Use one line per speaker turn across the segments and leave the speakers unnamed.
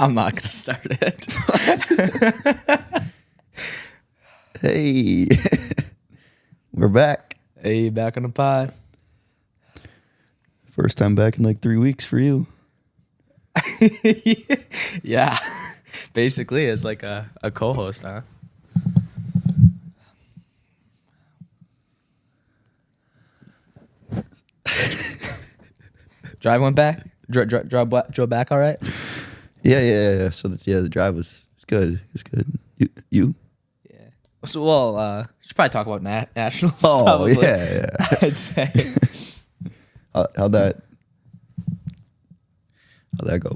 I'm not gonna start it.
Hey, we're back.
Hey, back on the pod.
First time back in like 3 weeks for you.
Yeah, basically, it's like a co-host, huh? Drive went back. Drove back. All right.
Yeah. So the drive was good. It's good. You?
Yeah. So, should probably talk about nationals.
Oh,
probably.
yeah.
I'd say.
How'd that go?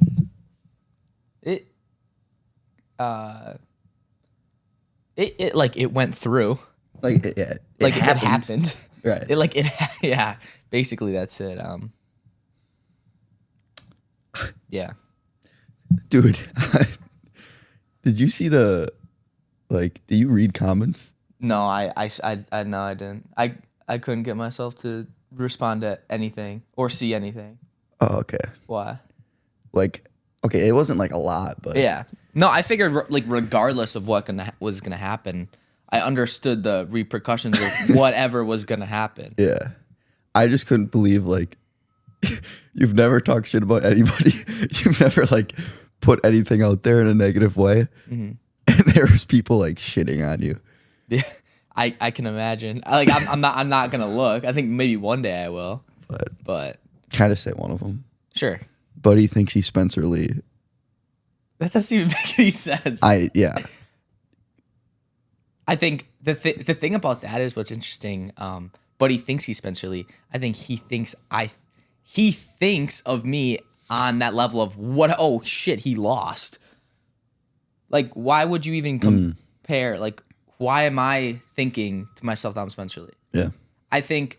It went through.
It
happened.
Right.
Yeah. Basically, that's it. Yeah.
Dude, did you see do you read comments?
No, I no, I didn't. I couldn't get myself to respond to anything or see anything.
Oh, okay.
Why?
Okay, it wasn't like a lot, but
Yeah. No, I figured regardless of what was gonna happen, I understood the repercussions of whatever was gonna happen.
yeah. I just couldn't believe you've never talked shit about anybody. You've never put anything out there in a negative way, and there's people shitting on you.
Yeah, I can imagine. I'm not gonna look. I think maybe one day I will. But
kind of say one of them.
Sure.
Buddy thinks he's Spencer Lee.
That doesn't even make any sense.
I
think the thing about that is what's interesting. Buddy thinks he's Spencer Lee. I think he thinks of me on that level of what? Oh shit, he lost. Why would you even compare? Why am I thinking to myself that I'm Spencer Lee?
Yeah.
I think,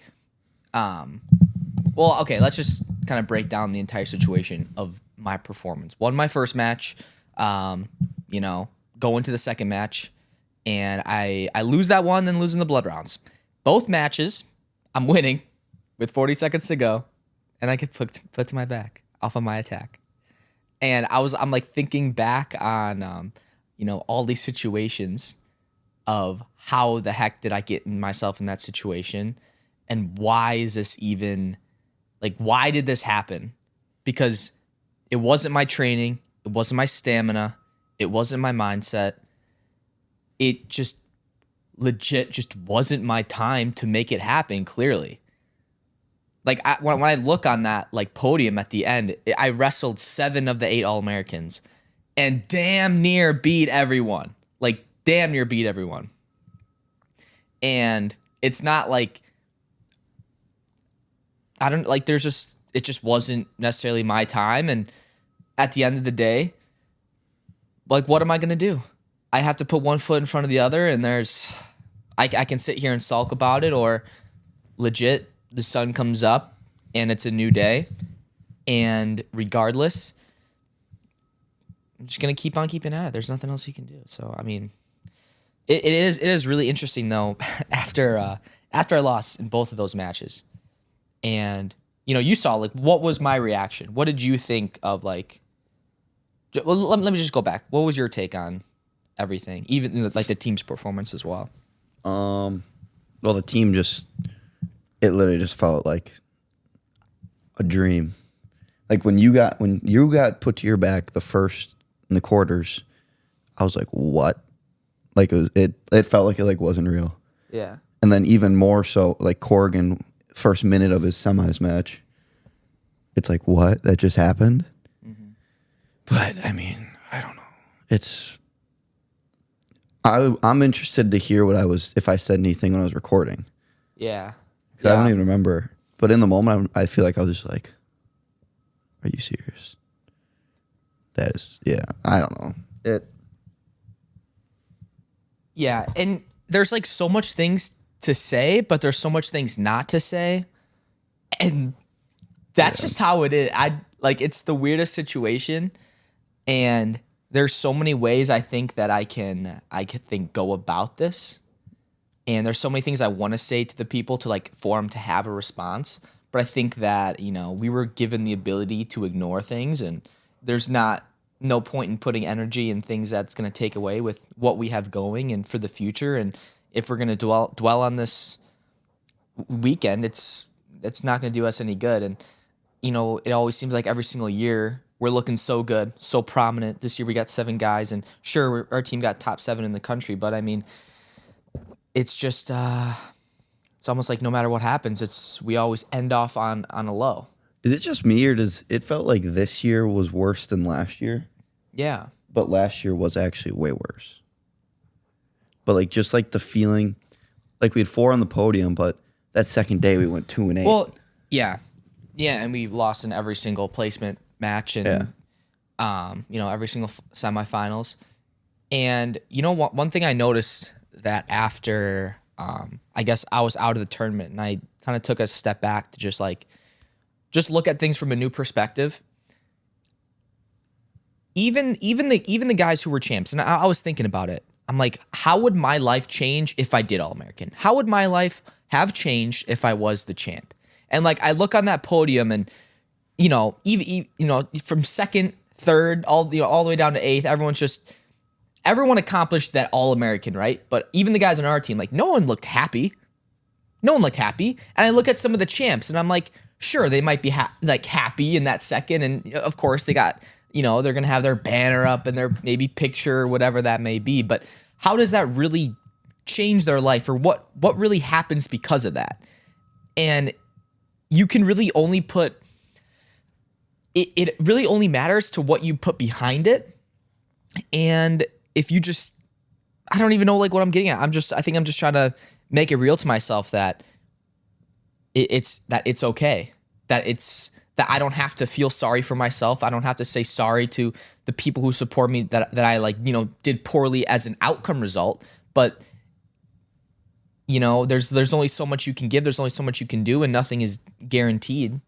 okay, let's just kind of break down the entire situation of my performance. Won my first match, go into the second match, and I lose that one, then losing the blood rounds. Both matches, I'm winning with 40 seconds to go, and I get put to my back off of my attack. And I'm thinking back on, all these situations of how the heck did I get myself in that situation, and why is this even, why did this happen? Because it wasn't my training, it wasn't my stamina, it wasn't my mindset. It just legit just wasn't my time to make it happen, clearly. When I look on that podium at the end, I wrestled 7 of the 8 All-Americans and damn near beat everyone. Damn near beat everyone. And it's not it just wasn't necessarily my time. And at the end of the day, what am I going to do? I have to put one foot in front of the other, and I can sit here and sulk about it, or legit, the sun comes up and it's a new day. And regardless, I'm just going to keep on keeping at it. There's nothing else you can do. So, I mean, it is really interesting though, after I lost in both of those matches. And, you saw what was my reaction? What did you think of let me just go back. What was your take on everything? Even the team's performance as well.
Well, the team it literally just felt like a dream. When you got put to your back the first in the quarters, I was like, what? It felt like it wasn't real.
Yeah.
And then even more so, Corrigan, first minute of his semis match, it's what? That just happened? Mm-hmm. But I mean, I don't know. I'm interested to hear if I said anything when I was recording.
Yeah.
I don't even remember. But in the moment, I feel like I was just are you serious? That is, yeah, I don't know.
Yeah, and there's so much things to say, but there's so much things not to say. And that's just how it is. It's the weirdest situation. And there's so many ways I think that I can go about this. And there's so many things I want to say to the people for them to have a response. But I think that, we were given the ability to ignore things, and there's not no point in putting energy in things that's going to take away with what we have going and for the future. And if we're going to dwell on this weekend, it's not going to do us any good. And it always seems like every single year we're looking so good, so prominent. This year we got 7 guys, and sure, our team got top 7 in the country, but I mean, it's just it's almost like no matter what happens, we always end off on a low.
Is it just me, or does it felt like this year was worse than last year?
Yeah.
But last year was actually way worse. But like just like the feeling, like we had 4 on the podium, but that second day we went 2-8.
Well, yeah, and we lost in every single placement match and every single semifinals. And one thing I noticed that after I guess I was out of the tournament and I kind of took a step back to just look at things from a new perspective. Even the guys who were champs, and I was thinking about it. I'm like, how would my life change if I did All-American? How would my life have changed if I was the champ? And like, I look on that podium, and even from second, third, all the way down to 8th, everyone accomplished that All-American, right? But even the guys on our team, like, no one looked happy. And I look at some of the champs, and I'm like, sure, they might be happy in that second, and of course they got, they're gonna have their banner up and their maybe picture or whatever that may be. But how does that really change their life, or what really happens because of that? And you can really only put it really only matters to what you put behind it. And if you just, I don't even know like what I'm getting at. I think I'm just trying to make it real to myself that it's okay, that I don't have to feel sorry for myself. I don't have to say sorry to the people who support me that I did poorly as an outcome result. But there's only so much you can give. There's only so much you can do, and nothing is guaranteed.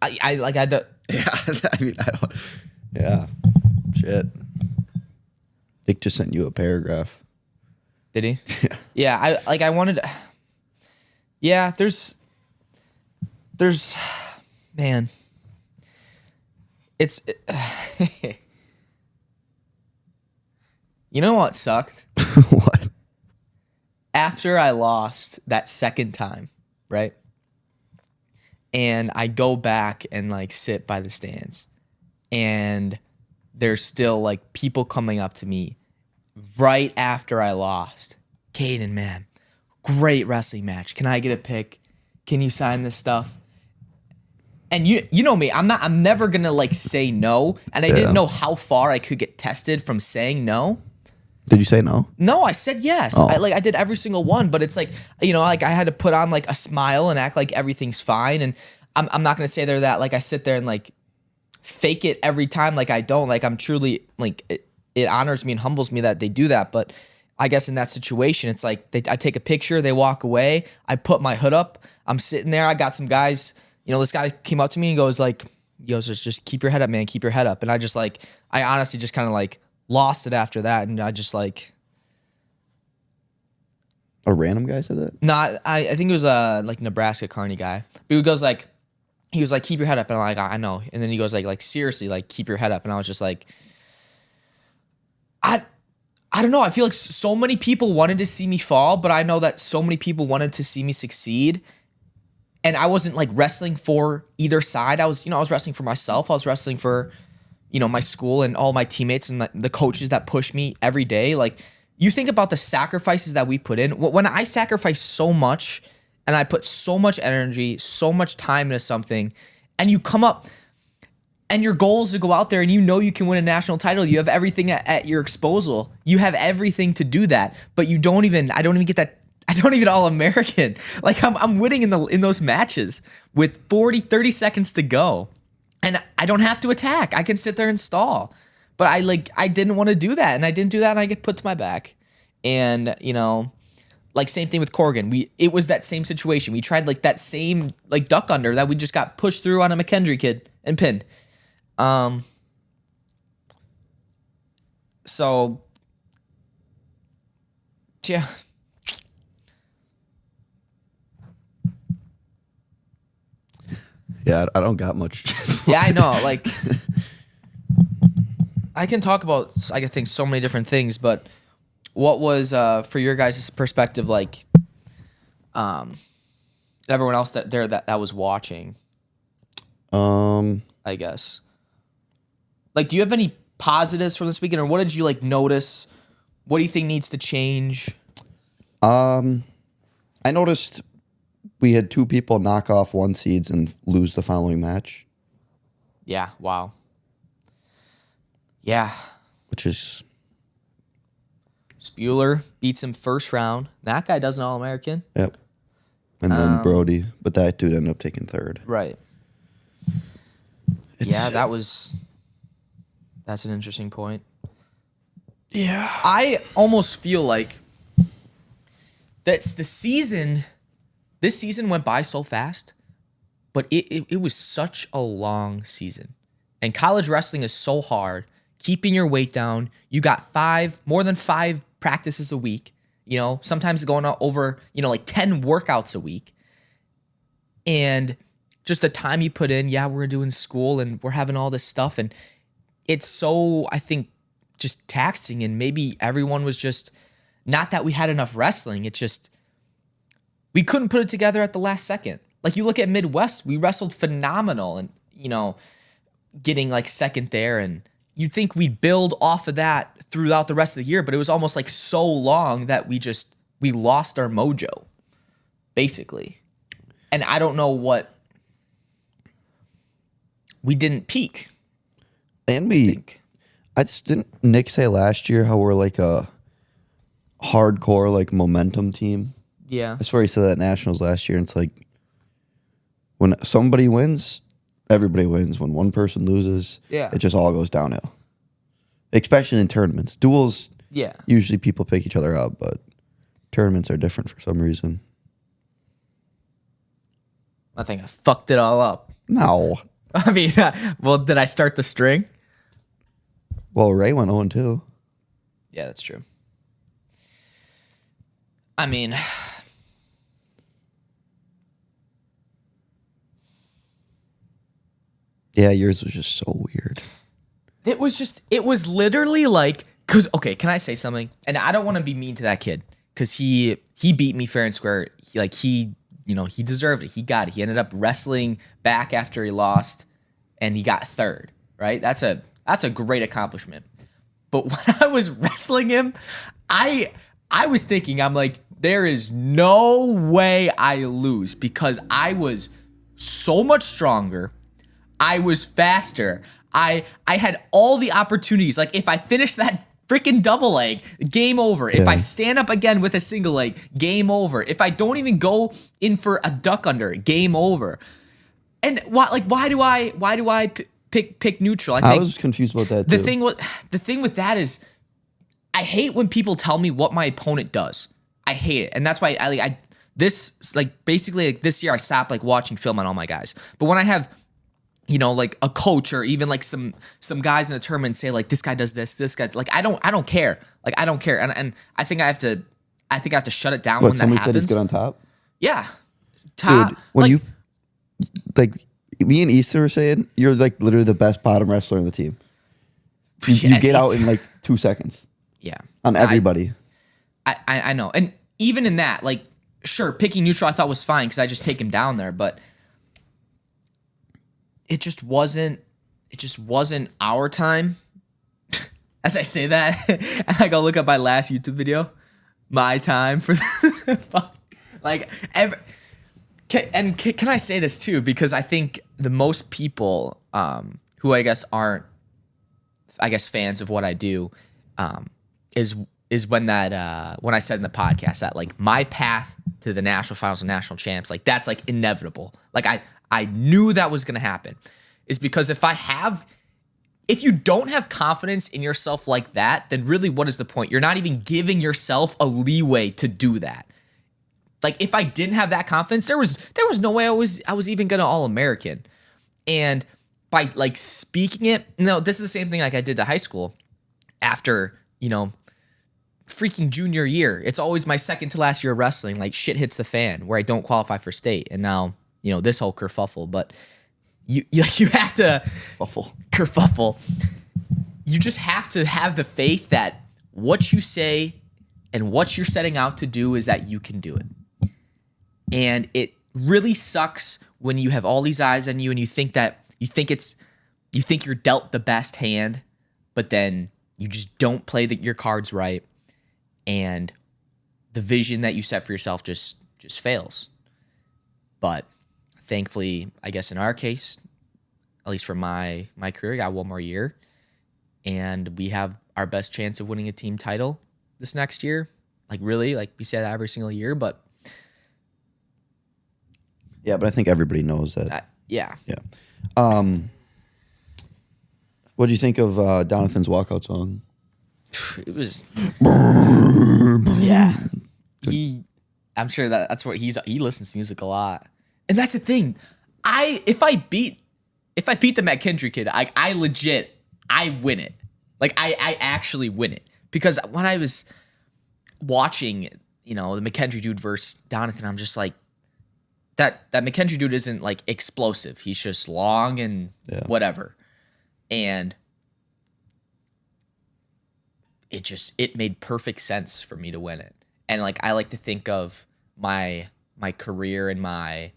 I had to.
Yeah, I mean, I don't. Yeah, shit. Dick just sent you a paragraph.
Did he?
Yeah.
Yeah, I wanted. Yeah, there's, man. It's. You know what sucked?
What?
After I lost that second time, right? And I go back and sit by the stands, and there's still people coming up to me right after I lost. Caden, man, great wrestling match. Can I get a pic? Can you sign this stuff? And you know me, I'm never gonna say no. And I didn't know how far I could get tested from saying no.
Did you say no?
No, I said yes.
Oh.
I did every single one, but it's I had to put on a smile and act like everything's fine. And I'm not gonna say that I sit there and fake it every time. I don't. I'm truly it honors me and humbles me that they do that. But I guess in that situation, it's I take a picture, they walk away, I put my hood up, I'm sitting there, I got some guys. This guy came up to me and goes just keep your head up, man, keep your head up. And I just I honestly just kind of lost it after that, and I just
a random guy said that?
No, I think it was a Nebraska Kearney guy. But he was keep your head up, and I'm I know. And then he goes seriously, keep your head up. And I was just I don't know. I feel like so many people wanted to see me fall, but I know that so many people wanted to see me succeed. And I wasn't wrestling for either side. I was wrestling for myself. I was wrestling for my school and all my teammates and the coaches that push me every day. You think about the sacrifices that we put in. When I sacrifice so much and I put so much energy, so much time into something, and you come up and your goal is to go out there and you can win a national title. You have everything at your disposal. You have everything to do that, but I don't even get that. I don't even All-American. I'm winning in those matches with 30 seconds to go. And I don't have to attack. I can sit there and stall. But I didn't want to do that, and I didn't do that, and I get put to my back. And same thing with Corrigan. It was that same situation. We tried that same duck under that we just got pushed through on a McKendree kid and pinned. So yeah.
Yeah, I don't got much.
Yeah, I know. Like, I can talk about, I think, so many different things, but what was, for your guys' perspective, like, everyone else that was watching, I guess. Like, do you have any positives from this weekend, or what did you, like, notice? What do you think needs to change?
I noticed we had 2 people knock off 1 seeds and lose the following match.
Yeah, wow. Yeah.
Which is...
Spuler beats him first round. That guy does an All-American.
Yep. And then Brody, but that dude ended up taking 3rd.
Right. That's an interesting point.
Yeah.
I almost feel like that's the season. This season went by so fast, but it was such a long season. And college wrestling is so hard. Keeping your weight down. You got more than 5 practices a week. You know, sometimes going over, like 10 workouts a week. And just the time you put in, we're doing school and we're having all this stuff. And it's so, I think, just taxing. And maybe everyone was just, not that we had enough wrestling. It's just, we couldn't put it together at the last second. Like, you look at Midwest, we wrestled phenomenal and, getting like second there. And you'd think we'd build off of that throughout the rest of the year, but it was almost like so long that we lost our mojo, basically. And I don't know what, we didn't peak.
And didn't Nick say last year how we're like a hardcore like momentum team?
Yeah.
I swear he said that at Nationals last year, and it's like when somebody wins, everybody wins. When one person loses, it just all goes downhill. Especially in tournaments. Duels, usually people pick each other up, but tournaments are different for some reason.
I think I fucked it all up.
No.
I mean, well, did I start the string?
Well, Ray went 0-2.
Yeah, that's true. I mean,
yeah, yours was just so weird.
It was literally like, okay, can I say something? And I don't want to be mean to that kid, because he beat me fair and square. He deserved it. He got it. He ended up wrestling back after he lost, and he got 3rd, right? That's a great accomplishment. But when I was wrestling him, I was thinking, I'm like, there is no way I lose, because I was so much stronger. I was faster. I had all the opportunities. Like, if I finish that freaking double leg, game over. If I stand up again with a single leg, game over. If I don't even go in for a duck under, game over. And why do I pick neutral?
I was confused about that too.
The thing with that is, I hate when people tell me what my opponent does. I hate it, and that's why basically this year I stopped like watching film on all my guys. But when I have, like a coach or even like some guys in the tournament say like, this guy does this guy, like I don't care. Like, I don't care, and I think I have to shut it down when that happens.
Said he's good on top.
Yeah, top.
Dude, when you me and Easton were saying, you're like literally the best bottom wrestler in the team. You get out in like 2 seconds.
Yeah,
on everybody.
I know, and even in that, like, sure, picking neutral I thought was fine because I just take him down there, but it just wasn't our time. As I say that, and I go look up my last YouTube video, my time for like can I say this too? Because I think the most people who I guess aren't fans of what I do is when I said in the podcast that like my path to the national finals and national champs, like that's like inevitable. Like I knew that was gonna happen. Is because if you don't have confidence in yourself like that, then really what is the point? You're not even giving yourself a leeway to do that. Like, if I didn't have that confidence, there was no way I was even gonna All-American. And by like speaking it, this is the same thing like I did to high school after, freaking junior year. It's always my second to last year of wrestling. Like, shit hits the fan where I don't qualify for state. And now, this whole kerfuffle. But you have to
Fuffle.
You just have to have the faith that what you say and what you're setting out to do is that you can do it. And it really sucks when you have all these eyes on you and you think you're dealt the best hand, but then you just don't play your cards right, and the vision that you set for yourself just fails. But thankfully, I guess in our case, at least for my career, I got one more year, and we have our best chance of winning a team title this next year. Like really, like we say that every single year, but
yeah, but I think everybody knows that.
Yeah.
What do you think of Donathan's walkout song?
It was, yeah. I'm sure that's what he listens to music a lot, and that's the thing. If I beat the McKendry kid, I legit win it. Like I actually win it, because when I was watching, the McKendry dude versus Donathan, I'm just like, that McKendry dude isn't like explosive. He's just long and whatever. And it made perfect sense for me to win it. And like I like to think of my career and my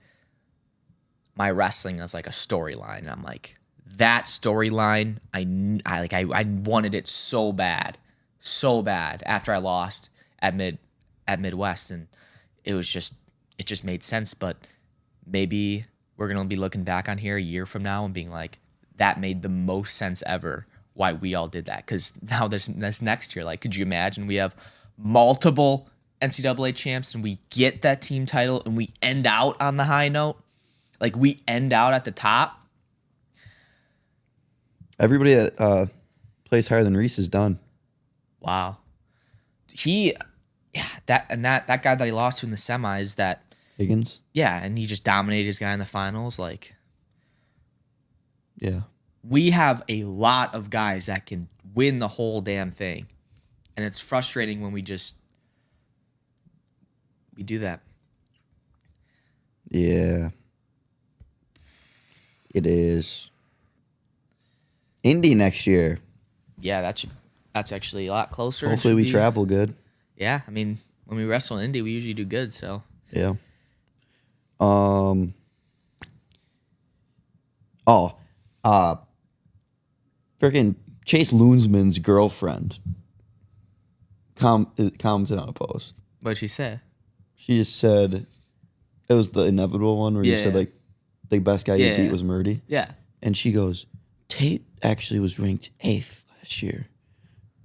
wrestling as like a storyline. And I'm like, that storyline, I wanted it so bad after I lost at Midwest, and it just made sense. But maybe we're gonna be looking back on here a year from now and being like, that made the most sense ever why we all did that. Because now this next year, like, could you imagine we have multiple NCAA champs and we get that team title and we end out on the high note? Like, we end out at the top.
Everybody that plays higher than Reese is done.
Wow. That guy that he lost to in the semis, that
Higgins?
Yeah, and he just dominated his guy in the finals. Like,
yeah.
We have a lot of guys that can win the whole damn thing. And it's frustrating when we do that.
Yeah. It is. Indy next year.
Yeah, that's actually a lot closer.
Hopefully we travel good.
Yeah, I mean, when we wrestle in Indy, we usually do good, so.
Yeah. Freaking Chase Loonsman's girlfriend commented on a post.
What'd she say?
She just said, it was the inevitable one where you said, like, the best guy you beat was Murdy.
Yeah.
And she goes, Tate actually was ranked 8th last year.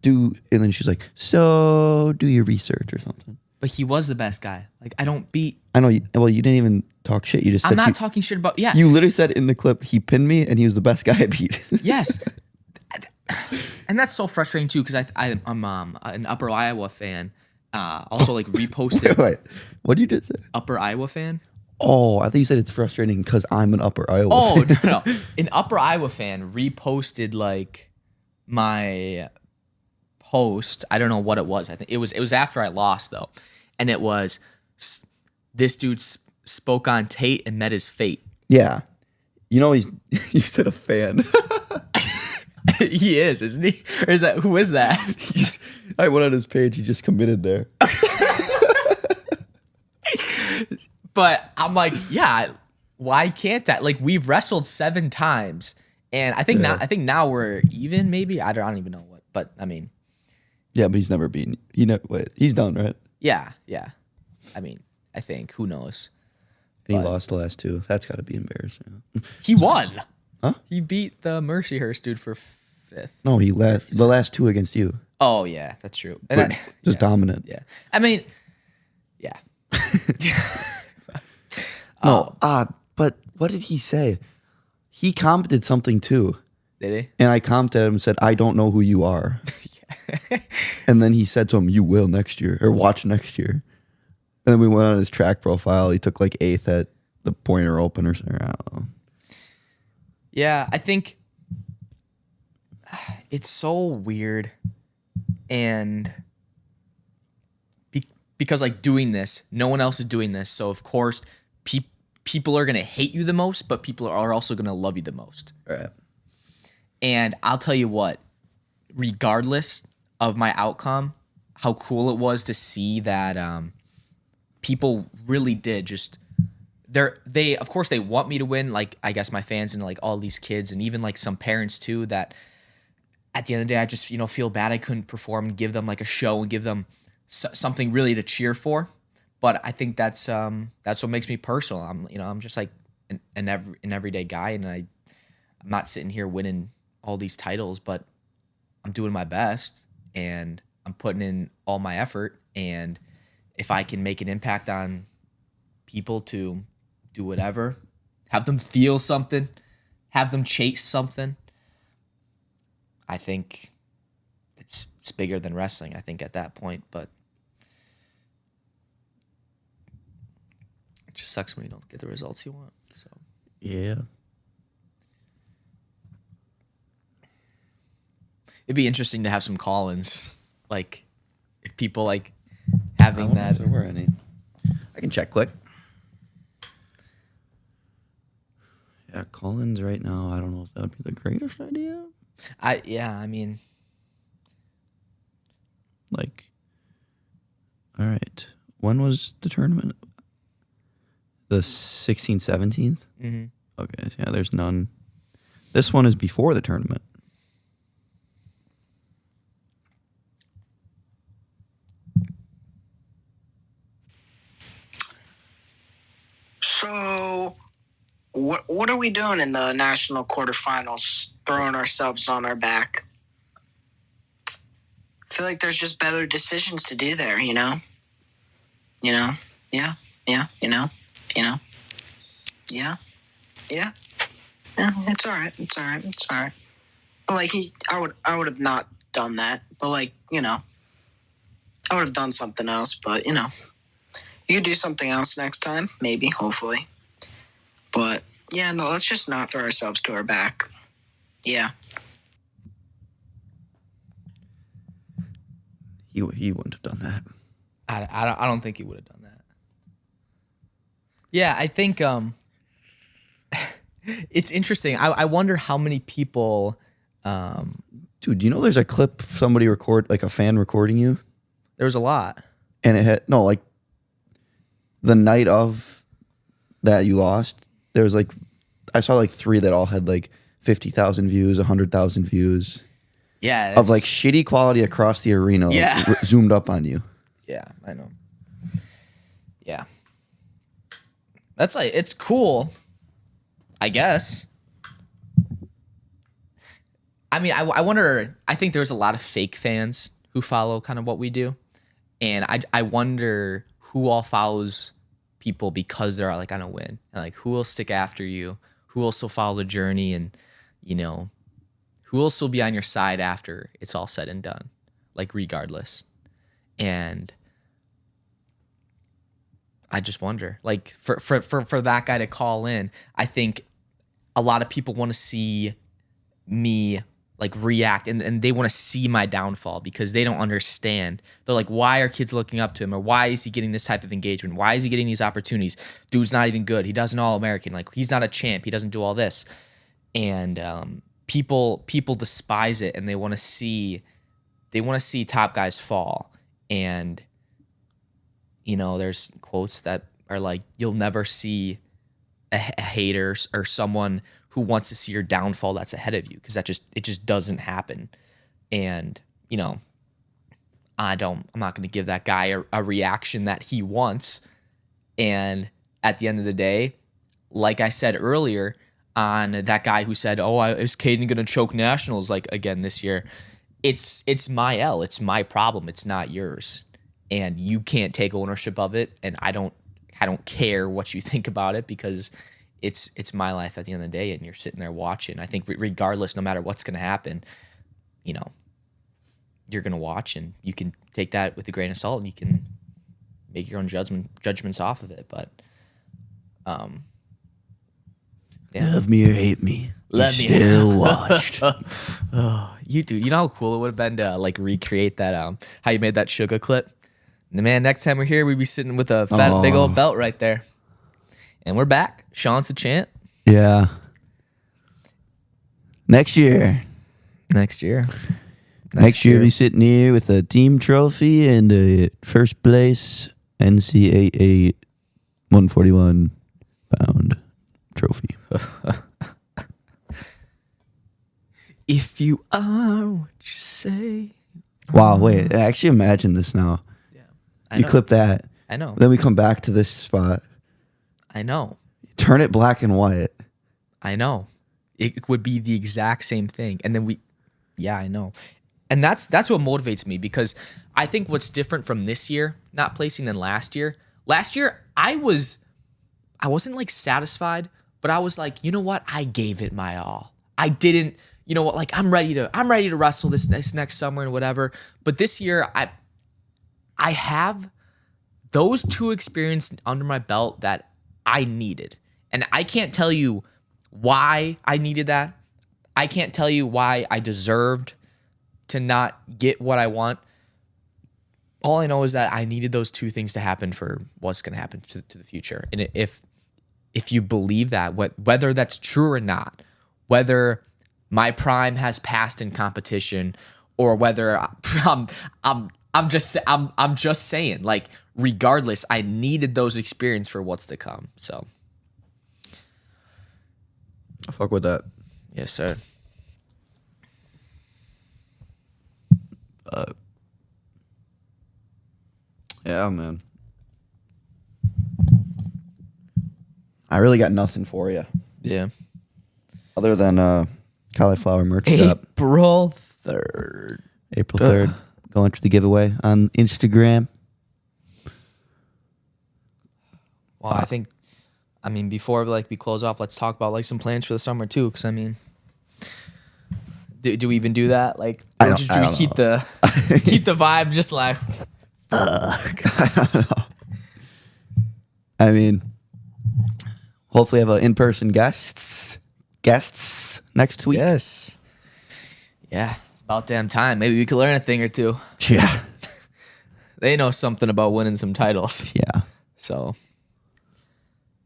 And then she's like, so do your research or something.
But he was the best guy. Like, I know.
You didn't even talk shit. You just said.
I'm not talking shit about, yeah.
You literally said in the clip, he pinned me and he was the best guy I beat.
Yes. And that's so frustrating too, because I'm an Upper Iowa fan. Also, like, reposted.
Wait, what did you just say?
Upper Iowa fan?
Oh, I thought you said it's frustrating because I'm an Upper Iowa fan.
No. An Upper Iowa fan reposted, like, my post. I don't know what it was. I think it was after I lost, though. And it was, this dude spoke on Tate and met his fate.
Yeah. You said a fan.
He is, isn't he? Or who is that?
I went on his page. He just committed there.
But I'm like, yeah, why can't that? Like, we've wrestled 7 times, and I think now we're even. Maybe I don't even know what, but I mean,
yeah, but he's never beaten. He's done, right?
Yeah. I mean, I think, who knows?
And he lost the last 2. That's got to be embarrassing.
He won.
Huh?
He beat the Mercyhurst dude for 5th.
No, the last 2 against you.
Oh yeah, that's true. And
just dominant.
Yeah, I mean, yeah.
No, but what did he say? He commented something too.
Did he?
And I commented him and said, I don't know who you are. And then he said to him, you will next year, or watch next year. And then we went on his track profile. He took like 8th at the Pointer Open or something. I don't know.
Yeah, I think it's so weird. And because, like, doing this, no one else is doing this. So, of course, people are going to hate you the most, but people are also going to love you the most.
Right.
And I'll tell you what, regardless of my outcome, how cool it was to see that people really did just they of course they want me to win, like I guess my fans and like all these kids and even like some parents too, that at the end of the day I just feel bad I couldn't perform and give them like a show and give them something really to cheer for. But I think that's what makes me personal. I'm just like an everyday guy, and I'm not sitting here winning all these titles, but I'm doing my best and I'm putting in all my effort. And if I can make an impact on people to do whatever, have them feel something, have them chase something, I think it's bigger than wrestling, I think, at that point. But it just sucks when you don't get the results you want. So
Yeah.
it'd be interesting to have some call-ins, like if people like having that.
If there were any. I can check quick. Yeah, call-ins right now, I don't know if that would be the greatest idea.
I mean,
Like, all right. When was the tournament? The 16th, 17th?
mhm.
Okay, yeah, there's none. This one is before the tournament.
So, what are we doing in the national quarterfinals? Throwing ourselves on our back. I feel like there's just better decisions to do there. Yeah. Yeah. It's all right. But like I would have not done that. But like I would have done something else. But you could do something else next time, maybe, hopefully. But yeah, no, let's just not throw ourselves to our back. Yeah.
He wouldn't have done that.
I don't think he would have done that. Yeah, I think it's interesting. I wonder how many people.
Dude, there's a clip somebody like a fan recording you,
There was a lot.
and it had like the night of that you lost. There was like I saw like 3 that all had like 50,000 views, 100,000 views.
Yeah,
Of like shitty quality across the arena, like,
Yeah.
zoomed up on you.
Yeah, I know. Yeah, that's like it's cool, I guess. I mean, I wonder. I think there's a lot of fake fans who follow kind of what we do, and I wonder who all follows people because they're like on a win. And like, who will stick after you? Who will still follow the journey? And who will still be on your side after it's all said and done? Like, regardless. And I just wonder, like, for that guy to call in, I think a lot of people want to see me like react and they want to see my downfall because they don't understand. They're like, why are kids looking up to him? Or why is he getting this type of engagement? Why is he getting these opportunities? Dude's not even good. He does an All-American. Like, he's not a champ. He doesn't do all this. And people despise it, and they want to see top guys fall. And there's quotes that are like, you'll never see a hater or someone who wants to see your downfall that's ahead of you, because it just doesn't happen. And I'm not going to give that guy a reaction that he wants. And at the end of the day, like I said earlier, on that guy who said, is Caden going to choke nationals like again this year? It's my L. It's my problem. It's not yours. And you can't take ownership of it. And I don't care what you think about it, because it's my life at the end of the day, and you're sitting there watching. I think regardless, no matter what's going to happen, you're going to watch, and you can take that with a grain of salt, and you can make your own judgments off of it. But yeah.
Love me or hate me,
Let
you
me-
still watched.
You know how cool it would have been to like recreate that how you made that sugar clip. And man, next time we're here, we'd be sitting with a fat big old belt right there. And we're back. Sean's the champ.
Yeah. Next year.
Next year.
Next year, we'll be sitting here with a team trophy and a first place NCAA 141 pound trophy.
If you are what you say.
Wow, wait. Actually, imagine this now.
Yeah.
You clip that.
I know.
Then we come back to this spot.
I know.
Turn it black and white.
I know. It would be the exact same thing. And then yeah, I know. And that's what motivates me, because I think what's different from this year, not placing, than last year. Last year, I wasn't like satisfied, but I was like, you know what? I gave it my all. I didn't, you know what? Like, I'm ready to wrestle this next summer and whatever. But this year, I have those two experiences under my belt that I needed. And I can't tell you why I needed that. I can't tell you why I deserved to not get what I want. All I know is that I needed those two things to happen for what's going to happen to the future. And if you believe that, whether that's true or not, whether my prime has passed in competition, or whether I'm just saying, like, regardless, I needed those experiences for what's to come. So
I fuck with that.
yes, sir.
Yeah, man. I really got nothing for you
Yeah.
other than cauliflower merch shop.
April 3rd.
April 3rd. Go enter the giveaway on Instagram.
Well, I mean, before we close off, let's talk about like some plans for the summer too. Because I mean, do we even do that? Like,
I
or
don't-
just
I
do we
don't
keep
know.
keep the vibe just like,
I mean, hopefully have an in-person guests next week.
yes, yeah, it's about damn time. Maybe we could learn a thing or two.
Yeah.
They know something about winning some titles.
Yeah.
So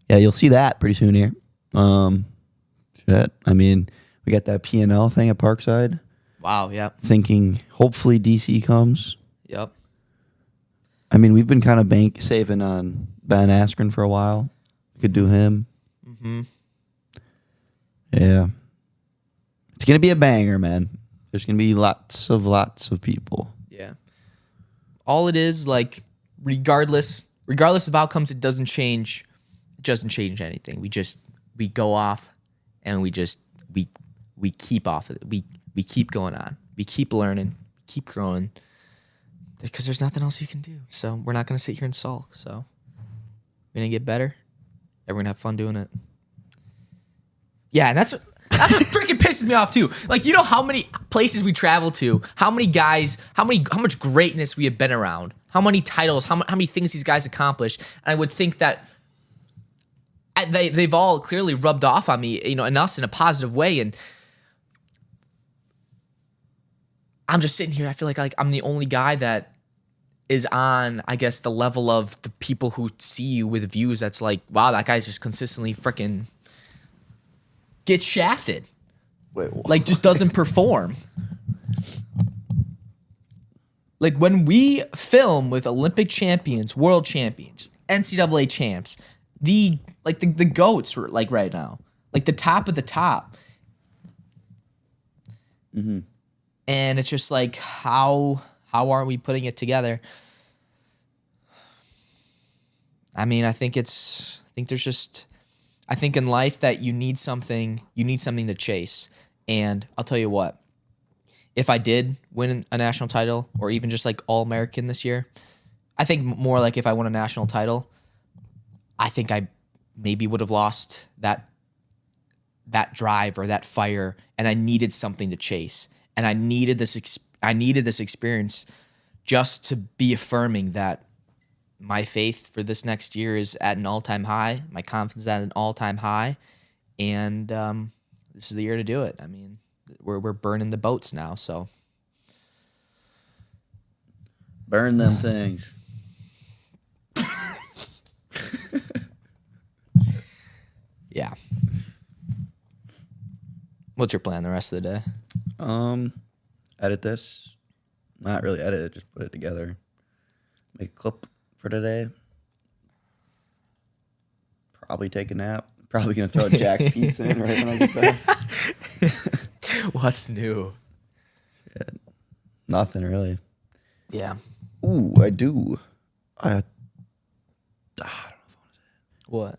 Yeah, you'll see that pretty soon here. Shit. I mean, we got that P&L thing at Parkside.
wow, yep,
Thinking hopefully DC comes.
yep.
I mean, we've been kind of saving on Ben Askren for a while. We could do him.
Mm-hmm.
Yeah. It's going to be a banger, man. There's going to be lots of people.
Yeah. All it is, like, regardless of outcomes, it doesn't change anything. We go off and we keep off of it. We keep going on. We keep learning, keep growing, because there's nothing else you can do. So we're not going to sit here and sulk. So we're going to get better and we're going to have fun doing it. Yeah, and that's what freaking pisses me off too. Like, you know how many places we travel to, how many guys, how much greatness we have been around, how many titles, how many things these guys accomplished. And I would think that they've all clearly rubbed off on me, and us in a positive way. And I'm just sitting here. I feel like I'm the only guy that is on, I guess, the level of the people who see you with views. That's like, wow, that guy's just consistently freaking gets shafted.
Wait, what?
Like, just doesn't perform. Like, when we film with Olympic champions, world champions, NCAA champs, the GOATs were like right now, like the top of the top.
Mm-hmm.
And it's just like, how are we putting it together? I mean, I think in life that you need something to chase. And I'll tell you what, if I did win a national title or even just like All-American this year, I think more like if I won a national title, I think I maybe would have lost that drive or that fire, and I needed something to chase. And I needed this experience just to be affirming that my faith for this next year is at an all-time high. My confidence is at an all-time high, and this is the year to do it. I mean, we're burning the boats now, so
Burn them things.
Yeah. What's your plan the rest of the day?
Edit this. Not really edit it, just put it together. Make a clip for today. Probably take a nap. Probably gonna throw Jack's pizza in right when I get back.
What's new?
Shit. Nothing really.
Yeah.
Ooh, I do. I don't know if I want to say it.
What?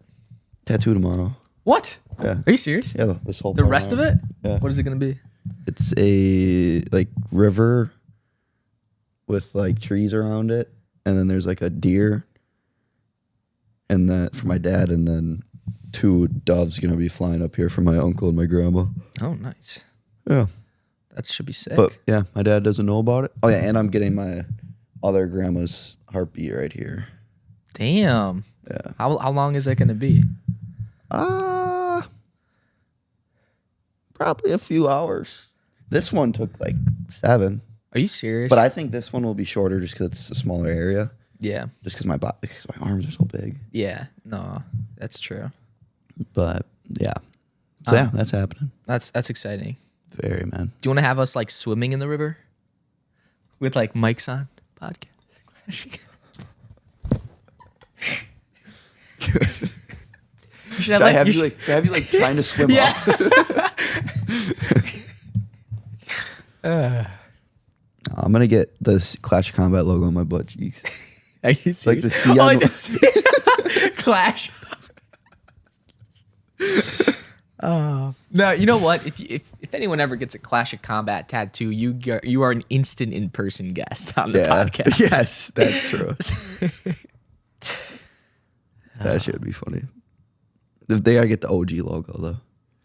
Tattoo tomorrow.
What?
Yeah.
Are you serious?
Yeah, this whole
The
part
rest of
around.
it?
Yeah.
What is it gonna be?
It's a like river with like trees around it, and then there's like a deer, and that for my dad, and then 2 doves gonna be flying up here for my uncle and my grandma.
Oh, nice.
Yeah,
That should be sick.
but yeah, my dad doesn't know about it. Oh yeah, and I'm getting my other grandma's heartbeat right here.
Damn.
Yeah.
How long is that gonna be?
Probably a few hours. This one took like 7.
Are you serious?
But I think this one will be shorter just because it's a smaller area.
Yeah.
Just because my arms are so big.
Yeah. No, that's true.
But yeah. So yeah, that's happening.
That's exciting.
Very, man.
Do you want to have us like swimming in the river with like mics on podcast?
Should I have you trying to swim
Yeah.
up? I'm gonna get the Clash of Combat logo on my butt cheeks.
Are you serious?
Like the sea on
the Clash. No, you know what? If anyone ever gets a Clash of Combat tattoo, you are an instant in-person guest on the podcast.
Yes, that's true. That should be funny. They gotta get the OG logo though.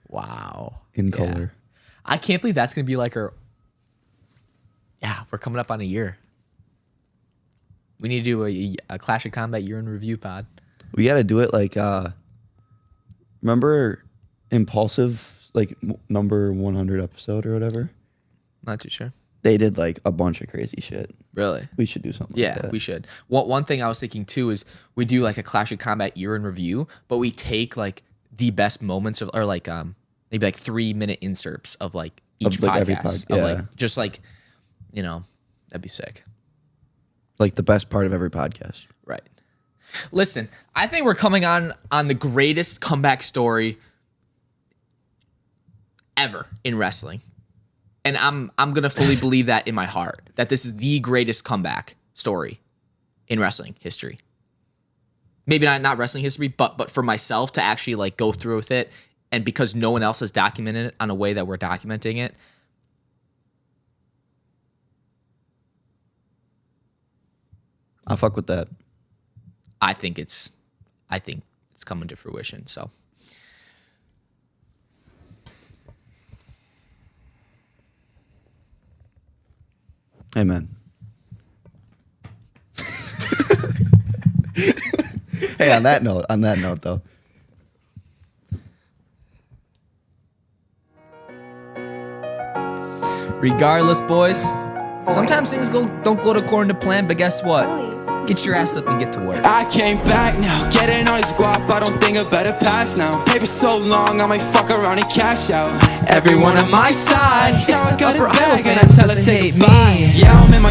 Wow.
In
Yeah.
color.
I can't believe that's gonna be like our. Yeah, we're coming up on a year. We need to do a Clash of Combat year in review pod.
We gotta do it like remember Impulsive like number 100 episode or whatever?
Not too sure.
They did like a bunch of crazy shit.
Really?
We should do something
Yeah,
like that.
we should. One thing I was thinking too is we do like a Clash of Combat year in review, but we take like the best moments of, or like maybe like 3-minute inserts of like each
Of, like, every
podcast.
pod-
Of,
yeah.
like just like, you know, that'd be sick.
Like the best part of every podcast.
Right. Listen, I think we're coming on the greatest comeback story ever in wrestling. And I'm going to fully believe that in my heart, that this is the greatest comeback story in wrestling history. Maybe not wrestling history, but for myself to actually like go through with it, and because no one else has documented it on a way that we're documenting it.
I'll fuck with that.
I think it's coming to fruition. So
Amen. Hey, on that note though.
regardless, boys, sometimes things don't go according to plan, but guess what? Get your ass up and get to work.
I came back now, getting all this guap, I don't think I better pass now. Paper so long, I might fuck around and cash out. Everyone on my side, now I got a bag and I tell her to hate me. Yeah, I'm in my